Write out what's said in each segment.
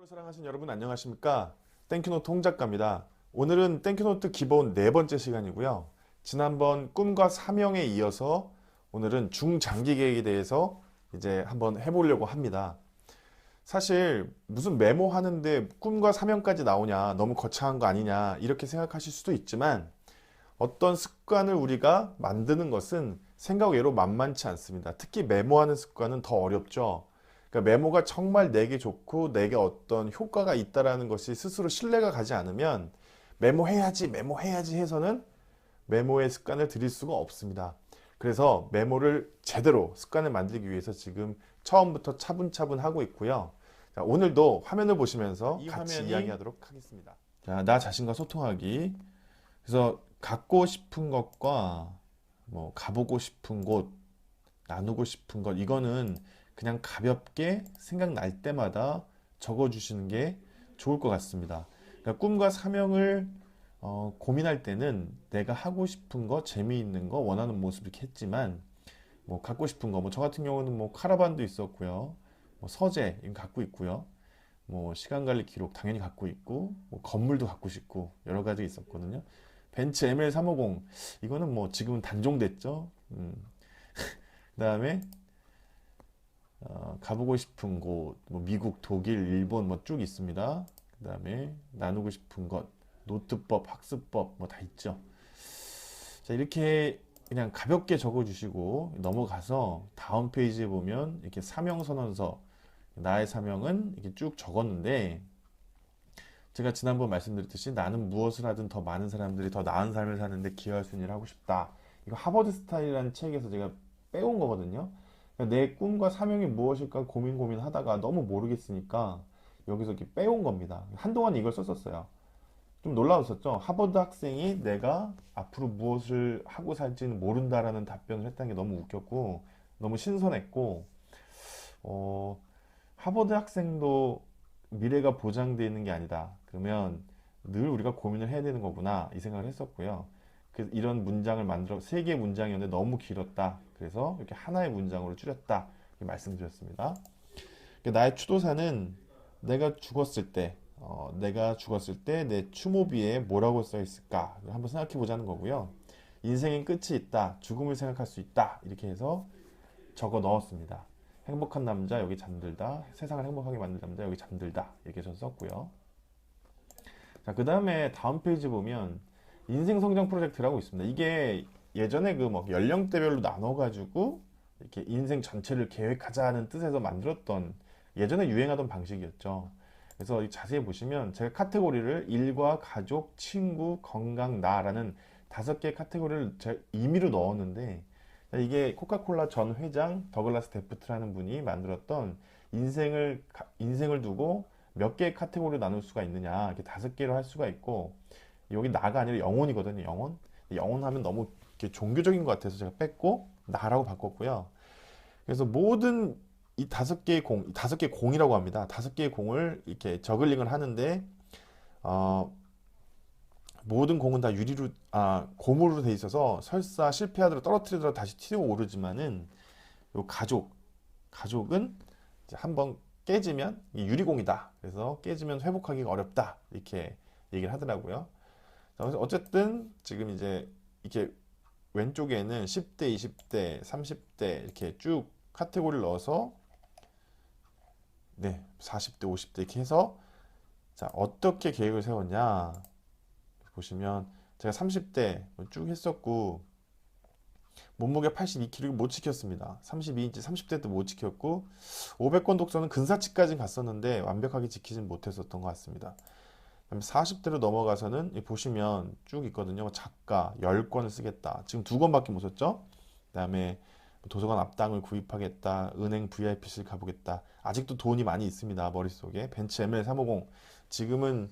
사랑하시는 여러분 안녕하십니까? 땡큐노트 홍작가입니다. 오늘은 땡큐노트 기본 네 번째 시간이고요. 지난번 꿈과 사명에 이어서 오늘은 중장기 계획에 대해서 이제 한번 해보려고 합니다. 사실 무슨 메모하는데 꿈과 사명까지 나오냐, 너무 거창한 거 아니냐 이렇게 생각하실 수도 있지만 어떤 습관을 우리가 만드는 것은 생각 외로 만만치 않습니다. 특히 메모하는 습관은 더 어렵죠. 그러니까 메모가 정말 내게 좋고 내게 어떤 효과가 있다라는 것이 스스로 신뢰가 가지 않으면 메모해야지 해서는 메모의 습관을 들일 수가 없습니다. 그래서 메모를 제대로 습관을 만들기 위해서 지금 처음부터 차분차분 하고 있고요. 자, 오늘도 화면을 보시면서 같이 이야기하도록 하겠습니다. 자, 나 자신과 소통하기. 그래서 갖고 싶은 것과 뭐 가보고 싶은 곳, 나누고 싶은 것 이거는 그냥 가볍게 생각날 때마다 적어주시는 게 좋을 것 같습니다. 그러니까 꿈과 사명을 고민할 때는 내가 하고 싶은 거, 재미있는 거, 원하는 모습 이렇게 했지만 뭐 갖고 싶은 거, 뭐 저 같은 경우는 뭐 카라반도 있었고요, 뭐 서재 이거 갖고 있고요, 뭐 시간 관리 기록 당연히 갖고 있고, 뭐 건물도 갖고 싶고 여러 가지 있었거든요. 벤츠 ML350 이거는 뭐 지금은 단종됐죠. 그다음에 가보고 싶은 곳, 뭐 미국, 독일, 일본 뭐 쭉 있습니다. 그다음에 나누고 싶은 것, 노트법, 학습법 뭐 다 있죠. 자, 이렇게 그냥 가볍게 적어주시고 넘어가서 다음 페이지에 보면 이렇게 사명선언서, 나의 사명은 이렇게 쭉 적었는데 제가 지난번 말씀드렸듯이 나는 무엇을 하든 더 많은 사람들이 더 나은 삶을 사는데 기여할 수 있는 일을 하고 싶다. 이거 하버드 스타일이라는 책에서 제가 빼온 거거든요. 그러니까 내 꿈과 사명이 무엇일까 고민하다가 너무 모르겠으니까 여기서 이렇게 빼온 겁니다. 한동안 이걸 썼었어요. 좀 놀라웠었죠. 하버드 학생이 내가 앞으로 무엇을 하고 살지는 모른다라는 답변을 했다는 게 너무 웃겼고 너무 신선했고 하버드 학생도 미래가 보장되어 있는 게 아니다. 그러면 늘 우리가 고민을 해야 되는 거구나 이 생각을 했었고요. 이런 문장을 만들어 세 개의 문장이었는데 너무 길었다. 그래서 이렇게 하나의 문장으로 줄였다. 이렇게 말씀드렸습니다. 나의 추도사는 내가 죽었을 때 내 추모비에 뭐라고 써 있을까? 한번 생각해 보자는 거고요. 인생엔 끝이 있다. 죽음을 생각할 수 있다. 이렇게 해서 적어 넣었습니다. 행복한 남자 여기 잠들다. 세상을 행복하게 만든 남자 여기 잠들다. 이렇게 저 썼고요. 자, 그 다음에 다음 페이지 보면 인생 성장 프로젝트라고 있습니다. 이게 예전에 그 뭐 연령대별로 나눠가지고 이렇게 인생 전체를 계획하자는 뜻에서 만들었던 예전에 유행하던 방식이었죠. 그래서 자세히 보시면 제가 카테고리를 일과 가족, 친구, 건강, 나라는 5개의 카테고리를 제가 임의로 넣었는데 이게 코카콜라 전 회장 더글라스 데프트라는 분이 만들었던 인생을 두고 몇 개의 카테고리로 나눌 수가 있느냐 이렇게 5개로 할 수가 있고 여기 나가 아니라 영혼이거든요. 영혼 하면 너무 이렇게 종교적인 것 같아서 제가 뺐고 나라고 바꿨고요. 그래서 모든 이 5개의 공이라고 합니다. 5개의 공을 이렇게 저글링을 하는데 모든 공은 다 고무로 돼 있어서 설사 실패하더라도 떨어뜨리더라도 다시 튀어 오르지만은 요 가족은 이제 한번 깨지면 이게 유리공이다. 그래서 깨지면 회복하기가 어렵다. 이렇게 얘기를 하더라고요. 자, 그래서 어쨌든 지금 이제 이렇게 왼쪽에는 10대, 20대, 30대 이렇게 쭉 카테고리를 넣어서 40대, 50대 이렇게 해서 자, 어떻게 계획을 세웠냐 보시면 제가 30대 쭉 했었고 몸무게 82kg 못 지켰습니다. 32인치 30대 때 못 지켰고 500권 독서는 근사치까지 갔었는데 완벽하게 지키진 못했었던 것 같습니다. 40대로 넘어가서는 보시면 쭉 있거든요. 작가 10권을 쓰겠다. 지금 2권밖에 못 썼죠. 그 다음에 도서관 앞당을 구입하겠다. 은행 VIP실 가보겠다. 아직도 돈이 많이 있습니다. 머릿속에. 벤츠 ML350. 지금은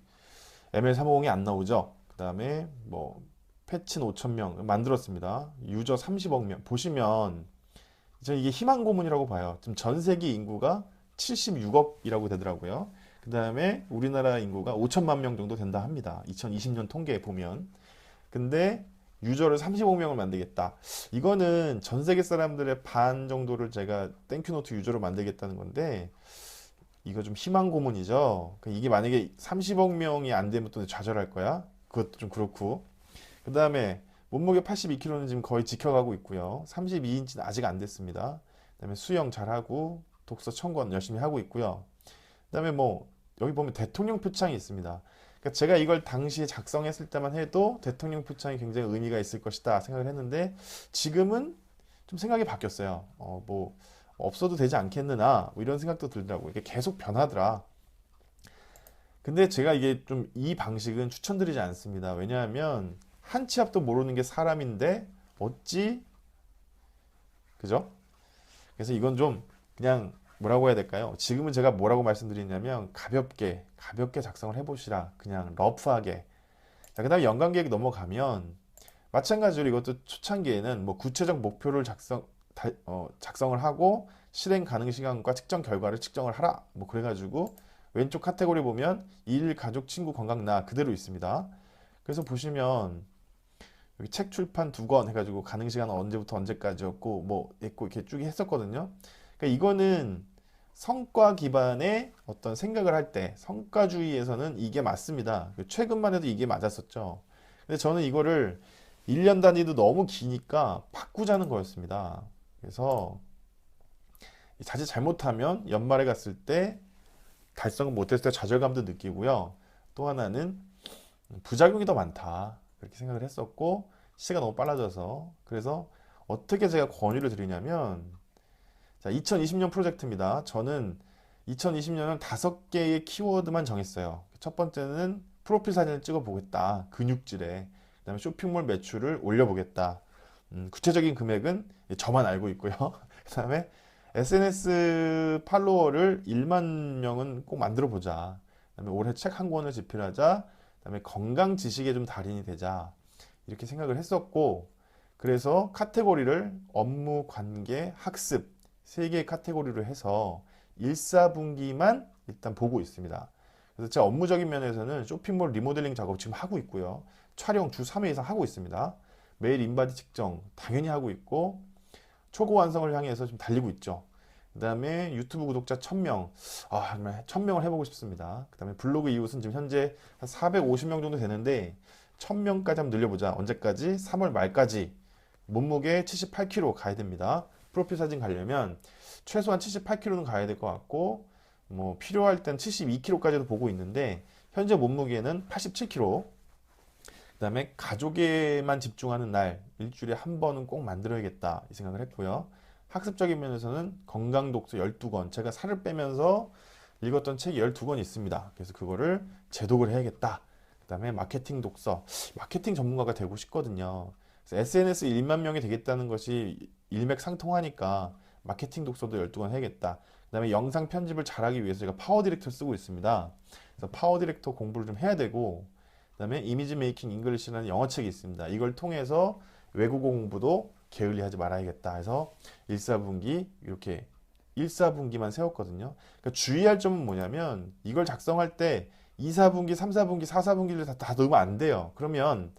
ML350이 안 나오죠. 그 다음에 뭐 패친 5,000명 만들었습니다. 유저 30억 명. 보시면 저는 이게 희망 고문이라고 봐요. 지금 전 세계 인구가 76억이라고 되더라고요. 그 다음에 우리나라 인구가 5천만 명 정도 된다 합니다. 2020년 통계에 보면. 근데 유저를 35명을 만들겠다. 이거는 전 세계 사람들의 반 정도를 제가 땡큐노트 유저로 만들겠다는 건데 이거 좀 희망 고문이죠. 그러니까 이게 만약에 30억 명이 안 되면 또 좌절할 거야. 그것도 좀 그렇고. 그 다음에 몸무게 82kg는 지금 거의 지켜가고 있고요. 32인치는 아직 안 됐습니다. 그 다음에 수영 잘하고 독서 청권 열심히 하고 있고요. 그 다음에 뭐 여기 보면 대통령 표창이 있습니다. 그러니까 제가 이걸 당시에 작성했을 때만 해도 대통령 표창이 굉장히 의미가 있을 것이다 생각을 했는데 지금은 좀 생각이 바뀌었어요. 뭐 없어도 되지 않겠느냐 뭐 이런 생각도 들더라고요. 이게 계속 변하더라. 근데 제가 이게 좀 이 방식은 추천드리지 않습니다. 왜냐하면 한 치 앞도 모르는 게 사람인데 어찌 그죠? 그래서 이건 좀 그냥 뭐라고 해야 될까요? 지금은 제가 뭐라고 말씀드리냐면 가볍게 작성을 해보시라. 그냥 러프하게. 자, 그다음에 연간 계획 넘어가면 마찬가지로 이것도 초창기에는 뭐 구체적 목표를 작성을 하고 실행 가능 시간과 측정 결과를 측정을 하라. 뭐 그래가지고 왼쪽 카테고리 보면 일, 가족, 친구, 건강, 나 그대로 있습니다. 그래서 보시면 여기 책 출판 2권 해가지고 가능 시간은 언제부터 언제까지였고 뭐 있고 이렇게 쭉 했었거든요. 그러니까 이거는 성과 기반의 어떤 생각을 할 때 성과주의에서는 이게 맞습니다. 최근만 해도 이게 맞았었죠. 근데 저는 이거를 1년 단위도 너무 기니까 바꾸자는 거였습니다. 그래서 자칫 잘못하면 연말에 갔을 때 달성을 못했을 때 좌절감도 느끼고요. 또 하나는 부작용이 더 많다. 그렇게 생각을 했었고 시대가 너무 빨라져서 그래서 어떻게 제가 권유를 드리냐면 자, 2020년 프로젝트입니다. 저는 2020년은 5개의 키워드만 정했어요. 첫 번째는 프로필 사진을 찍어 보겠다. 근육질에. 그다음에 쇼핑몰 매출을 올려보겠다. 구체적인 금액은 저만 알고 있고요. 그다음에 SNS 팔로워를 1만 명은 꼭 만들어 보자. 그다음에 올해 책 한 권을 집필하자. 그다음에 건강 지식에 좀 달인이 되자. 이렇게 생각을 했었고 그래서 카테고리를 업무, 관계, 학습 3개의 카테고리로 해서 1, 4분기만 일단 보고 있습니다. 그래서 제 업무적인 면에서는 쇼핑몰 리모델링 작업 지금 하고 있고요. 촬영 주 3회 이상 하고 있습니다. 매일 인바디 측정 당연히 하고 있고 초고 완성을 향해서 지금 달리고 있죠. 그 다음에 유튜브 구독자 1000명, 정말 1000명을 해보고 싶습니다. 그 다음에 블로그 이웃은 지금 현재 한 450명 정도 되는데 1000명까지 한번 늘려보자. 언제까지? 3월 말까지. 몸무게 78kg 가야 됩니다. 프로필 사진 가려면 최소한 78kg는 가야 될 것 같고 뭐 필요할 땐 72kg까지도 보고 있는데 현재 몸무게는 87kg. 그 다음에 가족에만 집중하는 날 일주일에 한 번은 꼭 만들어야겠다 이 생각을 했고요. 학습적인 면에서는 건강 독서 12권 제가 살을 빼면서 읽었던 책이 12권 있습니다. 그래서 그거를 재독을 해야겠다. 그 다음에 마케팅 독서 마케팅 전문가가 되고 싶거든요. 그래서 SNS 1만 명이 되겠다는 것이 일맥상통하니까 마케팅 독서도 12권 해야겠다. 그 다음에 영상 편집을 잘하기 위해서 제가 파워 디렉터 쓰고 있습니다. 그래서 파워 디렉터 공부를 좀 해야 되고 그다음에 이미지 메이킹 잉글리시라는 영어 책이 있습니다. 이걸 통해서 외국어 공부도 게을리하지 말아야겠다 해서 1, 4분기 이렇게 1, 4분기만 세웠거든요. 그러니까 주의할 점은 뭐냐면 이걸 작성할 때 2, 4분기, 3, 4분기, 4, 4분기를 다 넣으면 안 돼요. 그러면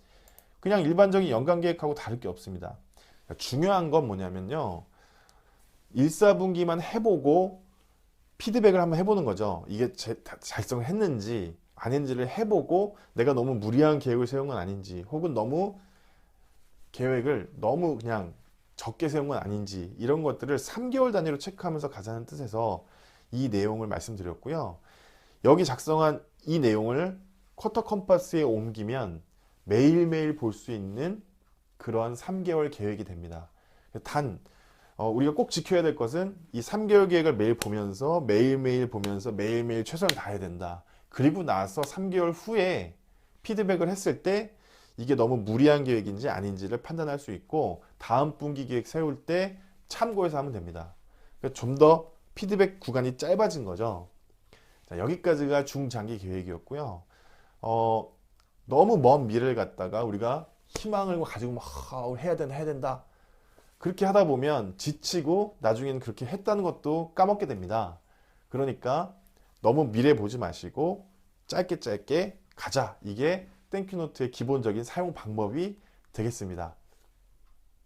그냥 일반적인 연간 계획하고 다를 게 없습니다. 그러니까 중요한 건 뭐냐면요. 1, 4분기만 해보고 피드백을 한번 해보는 거죠. 이게 작성을 했는지 아닌지를 해보고 내가 너무 무리한 계획을 세운 건 아닌지 혹은 너무 계획을 너무 그냥 적게 세운 건 아닌지 이런 것들을 3개월 단위로 체크하면서 가자는 뜻에서 이 내용을 말씀드렸고요. 여기 작성한 이 내용을 쿼터 컴파스에 옮기면 매일매일 볼 수 있는 그러한 3개월 계획이 됩니다. 단 우리가 꼭 지켜야 될 것은 이 3개월 계획을 매일 보면서 매일매일 최선을 다해야 된다. 그리고 나서 3개월 후에 피드백을 했을 때 이게 너무 무리한 계획인지 아닌지를 판단할 수 있고 다음 분기 계획 세울 때 참고해서 하면 됩니다. 그러니까 좀 더 피드백 구간이 짧아진 거죠. 자, 여기까지가 중장기 계획이었고요. 너무 먼 미래를 갖다가 우리가 희망을 가지고 막 해야 된다. 그렇게 하다 보면 지치고 나중에는 그렇게 했다는 것도 까먹게 됩니다. 그러니까 너무 미래 보지 마시고 짧게 가자. 이게 땡큐노트의 기본적인 사용 방법이 되겠습니다.